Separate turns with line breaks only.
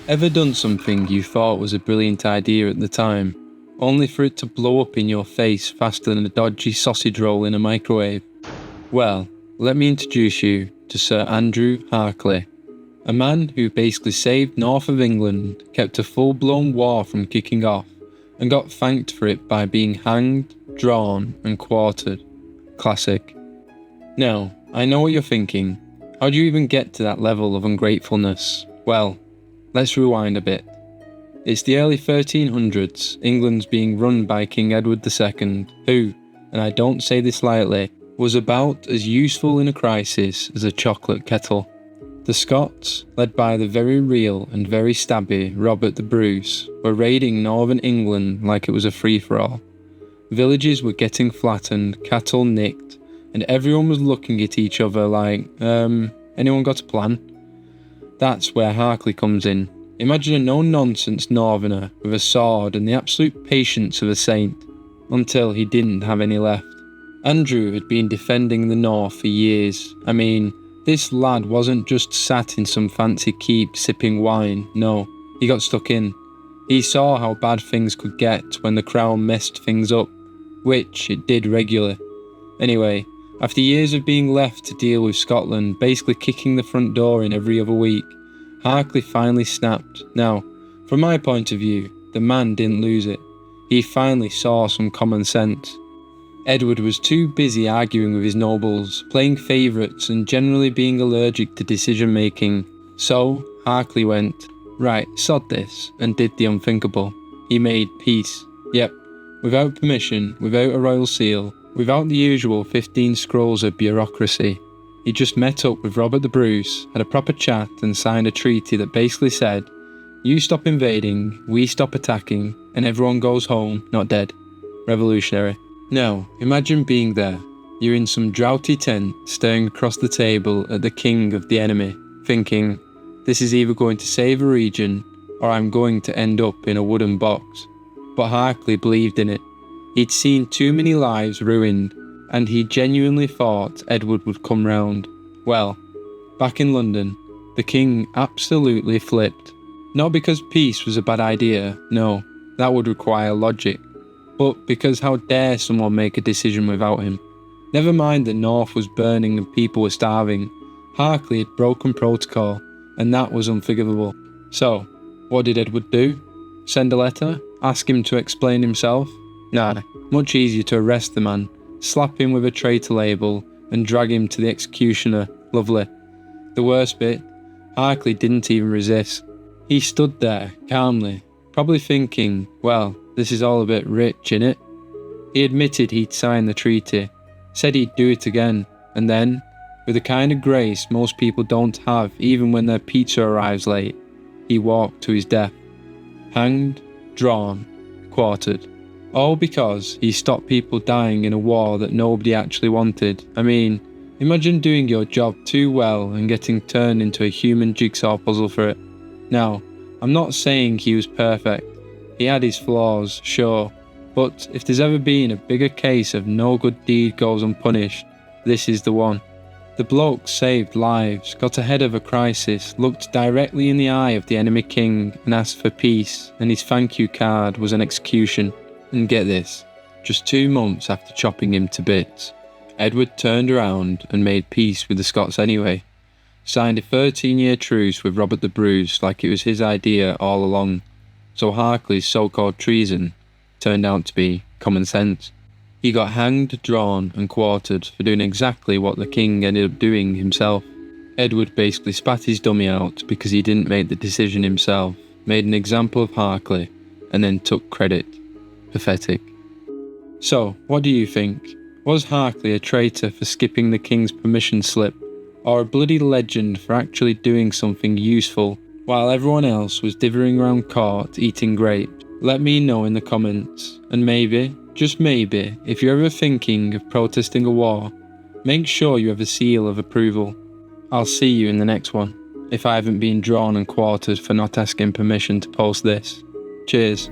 Ever done something you thought was a brilliant idea at the time, only for it to blow up in your face faster than a dodgy sausage roll in a microwave? Well, let me introduce you to Sir Andrew Harclay, a man who basically saved north of England, kept a full-blown war from kicking off, and got thanked for it by being hanged, drawn, and quartered. Classic. Now, I know what you're thinking. How do you even get to that level of ungratefulness? Well, let's rewind a bit. It's the early 1300s, England's being run by King Edward II, who, and I don't say this lightly, was about as useful in a crisis as a chocolate kettle. The Scots, led by the very real and very stabby Robert the Bruce, were raiding northern England like it was a free-for-all. Villages were getting flattened, cattle nicked, and everyone was looking at each other like, anyone got a plan? That's where Harclay comes in. Imagine a no-nonsense northerner with a sword and the absolute patience of a saint, until he didn't have any left. Andrew had been defending the north for years. I mean, this lad wasn't just sat in some fancy keep sipping wine, no, he got stuck in. He saw how bad things could get when the crown messed things up, which it did regularly. Anyway, after years of being left to deal with Scotland basically kicking the front door in every other week, Harclay finally snapped. Now, from my point of view, the man didn't lose it. He finally saw some common sense. Edward was too busy arguing with his nobles, playing favourites and generally being allergic to decision making. So, Harclay went, right, sod this, and did the unthinkable. He made peace. Yep, without permission, without a royal seal, without the usual 15 scrolls of bureaucracy. He just met up with Robert the Bruce, had a proper chat and signed a treaty that basically said, you stop invading, we stop attacking, and everyone goes home, not dead. Revolutionary. Now, imagine being there. You're in some draughty tent, staring across the table at the king of the enemy, thinking, this is either going to save a region, or I'm going to end up in a wooden box. But Harclay believed in it. He'd seen too many lives ruined, and he genuinely thought Edward would come round. Well, back in London, the king absolutely flipped. Not because peace was a bad idea, no, that would require logic, but because how dare someone make a decision without him. Never mind that North was burning and people were starving, Harclay had broken protocol, and that was unforgivable. So, what did Edward do? Send a letter? Ask him to explain himself? Nah, much easier to arrest the man, slap him with a traitor label, and drag him to the executioner. Lovely. The worst bit, Harclay didn't even resist. He stood there, calmly, probably thinking, well, this is all a bit rich, innit? He admitted he'd signed the treaty, said he'd do it again, and then, with a kind of grace most people don't have even when their pizza arrives late, he walked to his death. Hanged, drawn, quartered. All because he stopped people dying in a war that nobody actually wanted. I mean, imagine doing your job too well and getting turned into a human jigsaw puzzle for it. Now, I'm not saying he was perfect. He had his flaws, sure, but if there's ever been a bigger case of no good deed goes unpunished, this is the one. The bloke saved lives, got ahead of a crisis, looked directly in the eye of the enemy king and asked for peace, and his thank you card was an execution. And get this, just 2 months after chopping him to bits, Edward turned around and made peace with the Scots anyway. Signed a 13-year truce with Robert the Bruce like it was his idea all along. So Harclay's so-called treason turned out to be common sense. He got hanged, drawn and quartered for doing exactly what the king ended up doing himself. Edward basically spat his dummy out because he didn't make the decision himself, made an example of Harclay, and then took credit. Pathetic. So, what do you think? Was Harclay a traitor for skipping the king's permission slip, or a bloody legend for actually doing something useful while everyone else was dithering around court eating grapes? Let me know in the comments, and maybe, just maybe, if you're ever thinking of protesting a war, make sure you have a seal of approval. I'll see you in the next one, if I haven't been drawn and quartered for not asking permission to post this. Cheers.